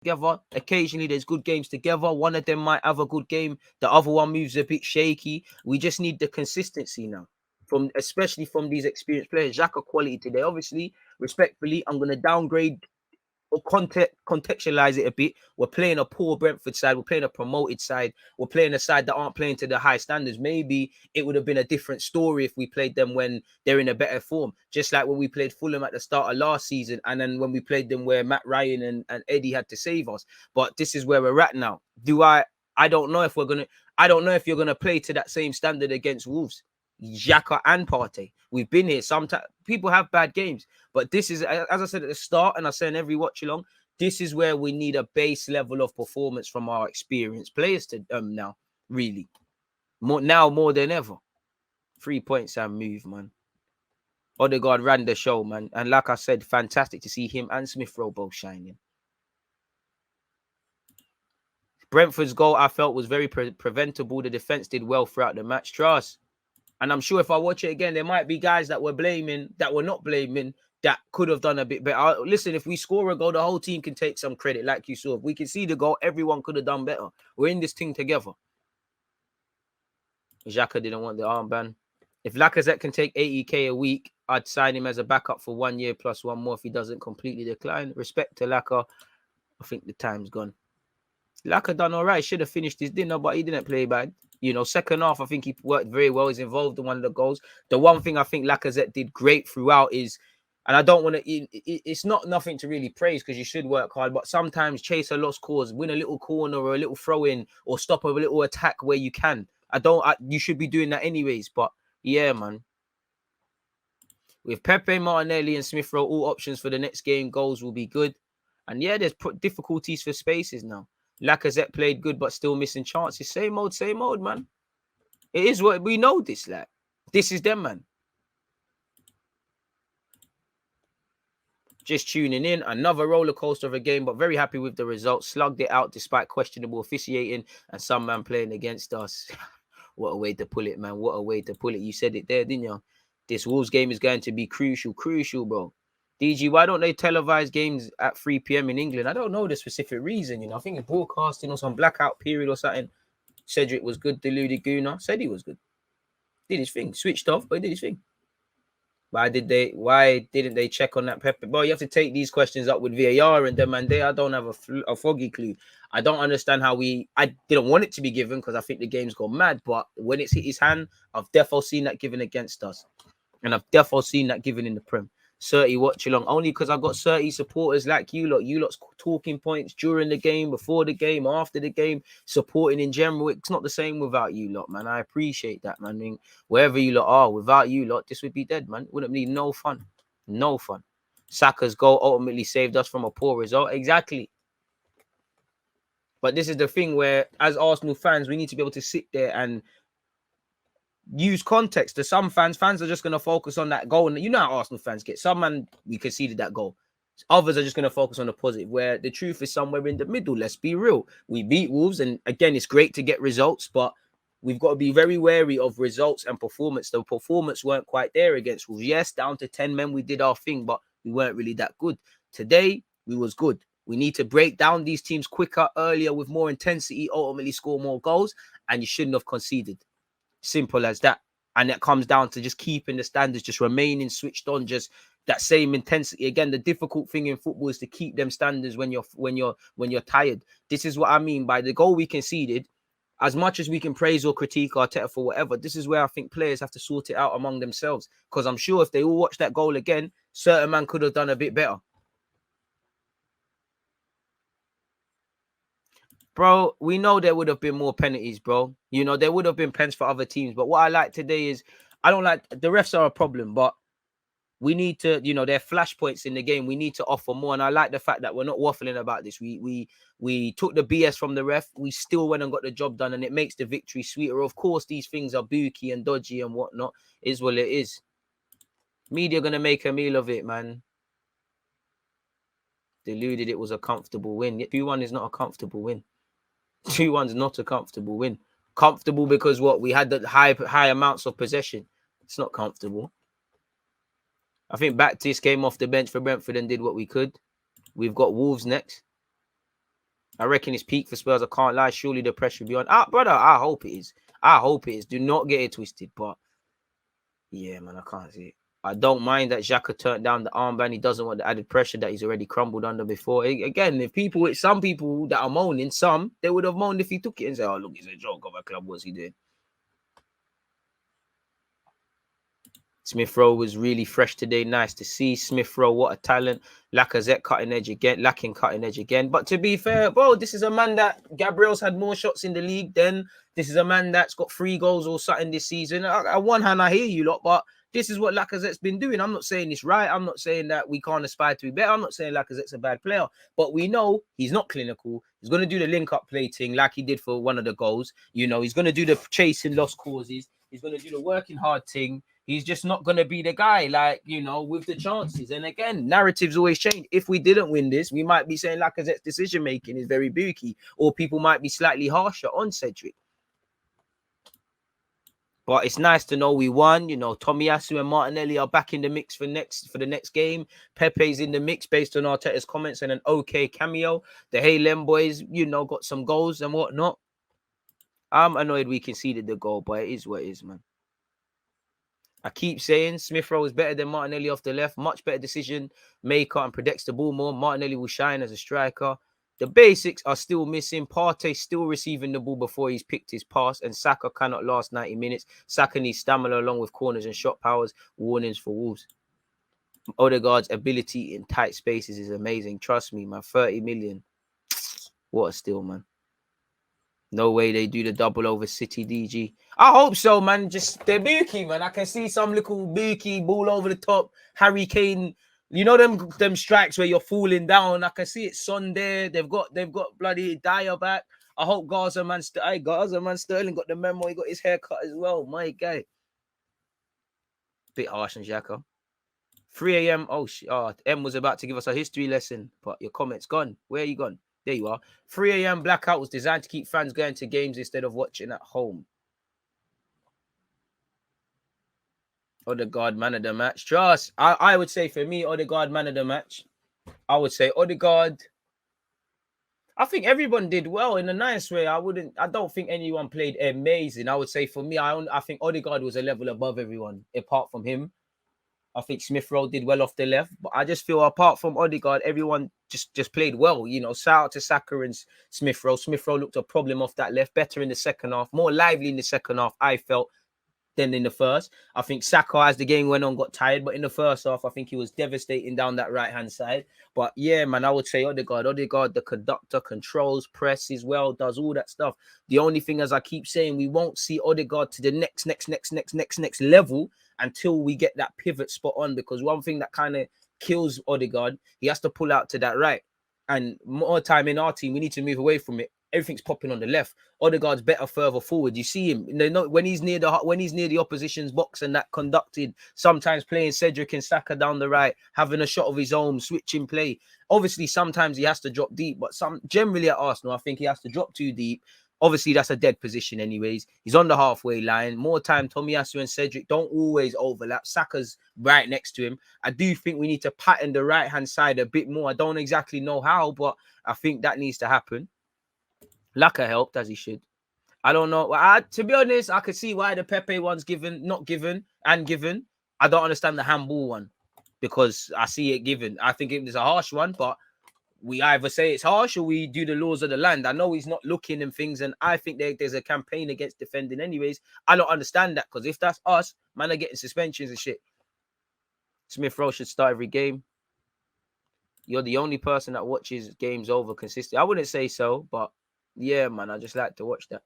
together. Occasionally, there's good games together. One of them might have a good game. The other one moves a bit shaky. We just need the consistency now, especially from these experienced players. Xhaka quality today. Obviously, respectfully, I'm going to downgrade or contextualize it a bit. We're playing a poor Brentford side. We're playing a promoted side. We're playing a side that aren't playing to the high standards. Maybe it would have been a different story if we played them when they're in a better form. Just like when we played Fulham at the start of last season, and then when we played them where Matt Ryan and Eddie had to save us. But this is where we're at now. I don't know if I don't know if you're gonna play to that same standard against Wolves. Xhaka and Partey. We've been here. Sometimes people have bad games, but this is, as I said at the start, and I say in every watch along, this is where we need a base level of performance from our experienced players to now, really. More than ever. 3 points and move, man. Odegaard ran the show, man. And like I said, fantastic to see him and Smith Rowe both shining. Brentford's goal, I felt, was very preventable. The defense did well throughout the match. Trust. And I'm sure if I watch it again, there might be guys that were not blaming, that could have done a bit better. Listen, if we score a goal, the whole team can take some credit, like you saw. If we can see the goal, everyone could have done better. We're in this thing together. Xhaka didn't want the armband. If Lacazette can take 80k a week, I'd sign him as a backup for 1 year plus one more if he doesn't completely decline. Respect to Laka. I think the time's gone. Laka done all right. Should have finished his dinner, but he didn't play bad. You know, second half, I think he worked very well. He's involved in one of the goals. The one thing I think Lacazette did great throughout is, and I don't want to, it's not nothing to really praise because you should work hard, but sometimes chase a lost cause, win a little corner or a little throw in, or stop a little attack where you can. You should be doing that anyways. But yeah, man. With Pepe, Martinelli, and Smith Rowe, all options for the next game, goals will be good. And yeah, there's difficulties for spaces now. Lacazette played good, but still missing chances. Same old, man. It is what we know. This is them, man. Just tuning in, another roller coaster of a game, but very happy with the results. Slugged it out despite questionable officiating and some man playing against us. What a way to pull it, man. What a way to pull it. You said it there, didn't you? This Wolves game is going to be crucial, bro. DG, why don't they televise games at 3 p.m. in England? I don't know the specific reason, I think it's broadcasting or some blackout period or something. Cedric was good, deluded Gooner. Said he was good. Did his thing. Switched off, but he did his thing. Why didn't they check on that Pepe? Boy, you have to take these questions up with VAR and them, and I don't have a foggy clue. I don't understand how I didn't want it to be given because I think the game's gone mad, but when it's hit his hand, I've definitely seen that given against us. And I've definitely seen that given in the Prem. 30 watch along, only because I've got 30 supporters like you lot's talking points during the game, before the game, after the game, supporting in general. It's not the same without you lot, man. I appreciate that, man. I mean, wherever you lot are, without you lot, this would be dead, man. Wouldn't be no fun. No fun. Saka's goal ultimately saved us from a poor result. Exactly. But this is the thing where, as Arsenal fans, we need to be able to sit there and use context. To some fans are just going to focus on that goal. And you know how Arsenal fans get. Some man, we conceded that goal. Others are just going to focus on the positive, where the truth is somewhere in the middle. Let's be real. We beat Wolves, and again, it's great to get results, but we've got to be very wary of results and performance. The performance weren't quite there against Wolves. Yes, down to 10 men, we did our thing, but we weren't really that good. Today, we was good. We need to break down these teams quicker, earlier, with more intensity, ultimately score more goals, and you shouldn't have conceded. Simple as that. And that comes down to just keeping the standards, just remaining switched on, just that same intensity. Again, the difficult thing in football is to keep them standards when you're tired. This is what I mean by the goal we conceded. As much as we can praise or critique Arteta for whatever, this is where I think players have to sort it out among themselves. Because I'm sure if they all watch that goal again, certain man could have done a bit better. Bro, we know there would have been more penalties, bro. There would have been pens for other teams. But what I like today is, I don't like, the refs are a problem, but we need to, there are flashpoints in the game. We need to offer more. And I like the fact that we're not waffling about this. We took the BS from the ref. We still went and got the job done, and it makes the victory sweeter. Of course, these things are booky and dodgy and whatnot. Is what it is. Media going to make a meal of it, man. Deluded it was a comfortable win. 2-1 is not a comfortable win. 2-1's not a comfortable win. Comfortable because what? We had the high amounts of possession. It's not comfortable. I think Baptiste came off the bench for Brentford and did what we could. We've got Wolves next. I reckon it's peak for Spurs. I can't lie. Surely the pressure will be on. Ah, brother, I hope it is. I hope it is. Do not get it twisted. But yeah, man, I can't see it. I don't mind that Xhaka turned down the armband. He doesn't want the added pressure that he's already crumbled under before. Again, some people that are moaning, they would have moaned if he took it and said, "Oh, look, it's a joke of a club. What's he doing?" Smith Rowe was really fresh today. Nice to see. Smith Rowe, what a talent. Lacazette lacking cutting edge again. But to be fair, bro, this is a man that Gabriel's had more shots in the league than. This is a man that's got 3 goals or something this season. On one hand, I hear you lot, but this is what Lacazette's been doing. I'm not saying it's right. I'm not saying that we can't aspire to be better. I'm not saying Lacazette's a bad player, but we know he's not clinical. He's going to do the link-up play thing like he did for one of the goals. You know, he's going to do the chasing lost causes. He's going to do the working hard thing. He's just not going to be the guy, like, you know, with the chances. And again, narratives always change. If we didn't win this, we might be saying Lacazette's decision-making is very booky, or people might be slightly harsher on Cedric. But it's nice to know we won. You know, Tomiyasu and Martinelli are back in the mix for the next game. Pepe's in the mix based on Arteta's comments and an okay cameo. The Haylem boys, you know, got some goals and whatnot. I'm annoyed we conceded the goal, but it is what it is, man. I keep saying Smith Rowe is better than Martinelli off the left. Much better decision maker and protects the ball more. Martinelli will shine as a striker. The basics are still missing. Partey still receiving the ball before he's picked his pass. And Saka cannot last 90 minutes. Saka needs stamina along with corners and shot powers. Warnings for Wolves. Odegaard's ability in tight spaces is amazing. Trust me, man. 30 million. What a steal, man. No way they do the double over City DG. I hope so, man. Just they're booky, man. I can see some little booky ball over the top. Harry Kane, you know them strikes where you're falling down. I can see it. Son there. They've got bloody Dyer back. I hope Gaza man Sterling got the memo. He got his haircut as well. My guy. Bit harsh on Xhaka. 3 a.m. Oh, M was about to give us a history lesson, but your comment's gone. Where are you gone? There you are. 3 a.m. blackout was designed to keep fans going to games instead of watching at home. Odegaard, man of the match. Trust. I would say for me, Odegaard, man of the match. I would say Odegaard. I think everyone did well in a nice way. I don't think anyone played amazing. I would say for me, I think Odegaard was a level above everyone, apart from him. I think Smith Rowe did well off the left, but I just feel apart from Odegaard, everyone just played well. You know, shout out to Saka and Smith Rowe. Smith Rowe looked a problem off that left, better in the second half, more lively in the second half, I felt, than in the first. I think Saka, as the game went on, got tired, but in the first half, I think he was devastating down that right-hand side. But yeah, man, I would say Odegaard, the conductor, controls, presses well, does all that stuff. The only thing, as I keep saying, we won't see Odegaard to the next level until we get that pivot spot on, because one thing that kind of kills Odegaard, he has to pull out to that right. And more time in our team, we need to move away from it. Everything's popping on the left. Odegaard's better further forward. You see him, when he's near the opposition's box and that conducted, sometimes playing Cedric and Saka down the right, having a shot of his own, switching play. Obviously, sometimes he has to drop deep, but generally at Arsenal, I think he has to drop too deep. Obviously, that's a dead position anyways. He's on the halfway line. More time, Tomiyasu and Cedric don't always overlap. Saka's right next to him. I do think we need to pattern the right-hand side a bit more. I don't exactly know how, but I think that needs to happen. Laka helped, as he should. I don't know. To be honest, I could see why the Pepe one's not given. I don't understand the handball one, because I see it given. I think it was a harsh one, but we either say it's harsh or we do the laws of the land. I know he's not looking and things, and I think there's a campaign against defending anyways. I don't understand that, because if that's us, man are getting suspensions and shit. Smith Rowe should start every game. You're the only person that watches games over consistently. I wouldn't say so, but yeah, man, I just like to watch that.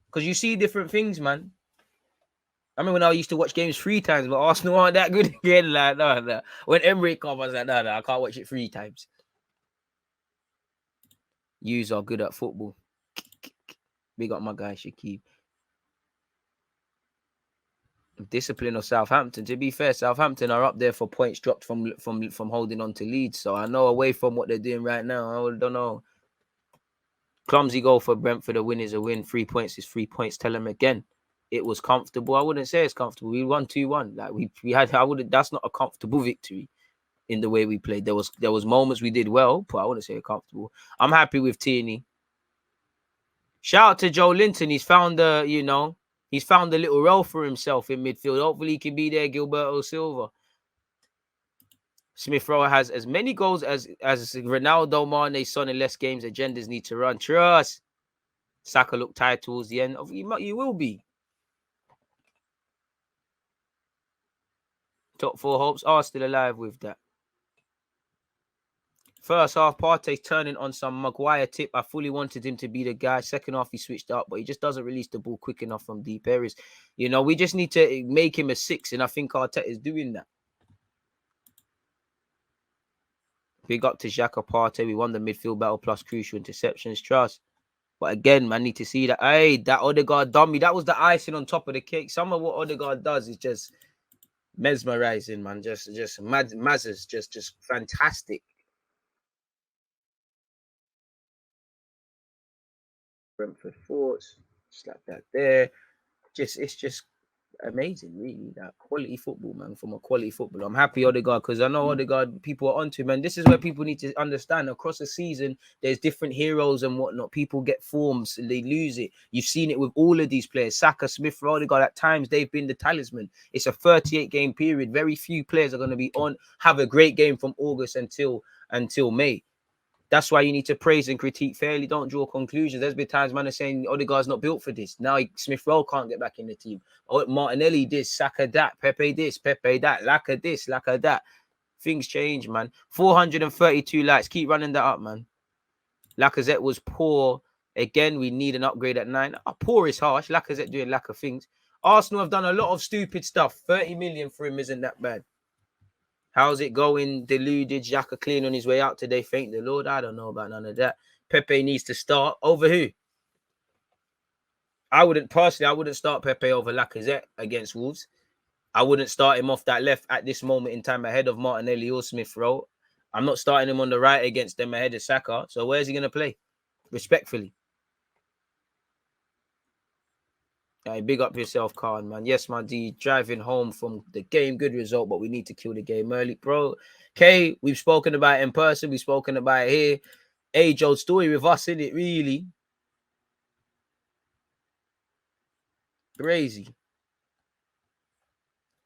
Because you see different things, man. I mean, when I used to watch games 3 times, but Arsenal aren't that good again. Like, no. When Emery comes, I was like, no, I can't watch it 3 times. Yous are good at football. Big up my guy, Shakib. Discipline of Southampton. To be fair, Southampton are up there for points dropped from holding on to Leeds. So I know away from what they're doing right now, I don't know. Clumsy goal for Brentford. A win is a win. 3 points is 3 points. Tell them again. It was comfortable. I wouldn't say it's comfortable. We won 2-1. Like we had. That's not a comfortable victory. in the way we played. There was moments we did well, but I wouldn't say comfortable. I'm happy with Tierney. Shout out to Joe Linton. He's found he's found a little role for himself in midfield. Hopefully he can be there, Gilberto Silva. Smith Rowe has as many goals as Ronaldo, Mane, Son in less games. Agendas need to run. Trust. Saka looked tired towards the end. You will be. Top 4 hopes are still alive with that. First half, Partey's turning on some Maguire tip. I fully wanted him to be the guy. Second half, he switched up, but he just doesn't release the ball quick enough from deep areas. We just need to make him a 6, and I think Arteta is doing that. Big up to Xhaka, Partey. We won the midfield battle plus crucial interceptions. Trust. But again, man, need to see that. Hey, that Odegaard dummy. That was the icing on top of the cake. Some of what Odegaard does is just mesmerizing, man. Just Mazes, just fantastic. Brentford thoughts, just like that there. It's just amazing, really. That quality football, man, from a quality footballer. I'm happy Odegaard because I know Odegaard, people are onto him, man. This is where people need to understand across the season, there's different heroes and whatnot. People get forms and they lose it. You've seen it with all of these players. Saka, Smith, Odegaard, at times they've been the talisman. It's a 38-game period. Very few players are going to be have a great game from August until May. That's why you need to praise and critique fairly. Don't draw conclusions. There's been times man are saying Odegaard's not built for this. Now Smith Rowe can't get back in the team. Oh, Martinelli this, Saka that, Pepe this, Pepe that, Laka this, Laka that. Things change, man. 432 likes. Keep running that up, man. Lacazette was poor. Again, we need an upgrade at 9. Poor is harsh. Lacazette doing lack of things. Arsenal have done a lot of stupid stuff. 30 million for him isn't that bad. How's it going? Deluded. Xhaka clean on his way out today. Thank the Lord. I don't know about none of that. Pepe needs to start. Over who? I wouldn't start Pepe over Lacazette against Wolves. I wouldn't start him off that left at this moment in time ahead of Martinelli or Smith Rowe. I'm not starting him on the right against them ahead of Saka. So where's he going to play? Respectfully. Hey, big up yourself, Khan, man. Yes, my D, driving home from the game, good result, but we need to kill the game early, bro. K, we've spoken about it in person. We've spoken about it here. Age-old story with us, isn't it, really? Crazy.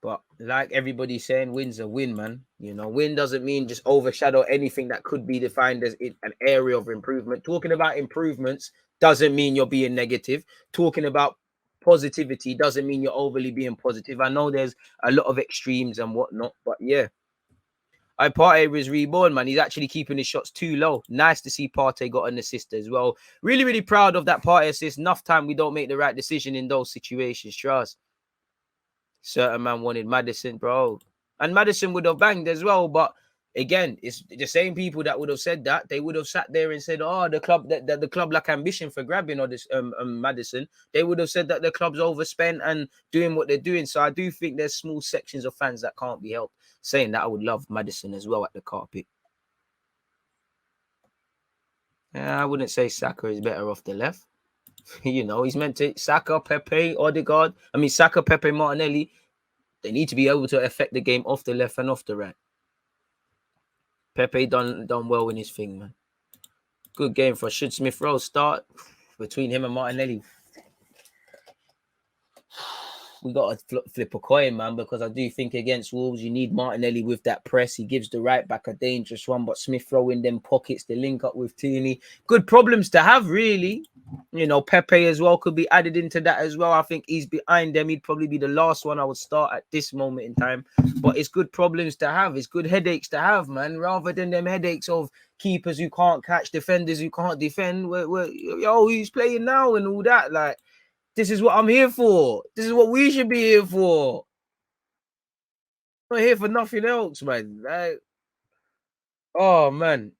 But like everybody's saying, win's a win, man. Win doesn't mean just overshadow anything that could be defined as an area of improvement. Talking about improvements doesn't mean you're being negative. Talking about positivity doesn't mean you're overly being positive. I know there's a lot of extremes and whatnot, but yeah. Partey was reborn, man. He's actually keeping his shots too low. Nice to see Partey got an assist as well. Really, really proud of that Partey assist. Enough time we don't make the right decision in those situations, trust. Certain man wanted Maddison, bro. And Maddison would have banged as well, but again, it's the same people that would have said that. They would have sat there and said, "Oh, the club that the club lack ambition for grabbing all this Maddison." They would have said that the club's overspent and doing what they're doing. So I do think there's small sections of fans that can't be helped saying that I would love Maddison as well at the carpet. Yeah, I wouldn't say Saka is better off the left. He's meant to Saka, Pepe, Odegaard. Saka, Pepe, Martinelli. They need to be able to affect the game off the left and off the right. Pepe done well in his thing, man. Good game for us. Should Smith Rowe start between him and Martinelli? We got to flip a coin, man, because I do think against Wolves, you need Martinelli with that press. He gives the right back a dangerous one, but Smith Rowe in them pockets, the link up with Tierney. Good problems to have, really. Pepe as well could be added into that as well. I think he's behind them. He'd probably be the last one I would start at this moment in time. But it's good problems to have. It's good headaches to have, man, rather than them headaches of keepers who can't catch, defenders who can't defend. Who's playing now and all that. Like, this is what I'm here for. This is what we should be here for. I'm not here for nothing else, man. Like, oh, man.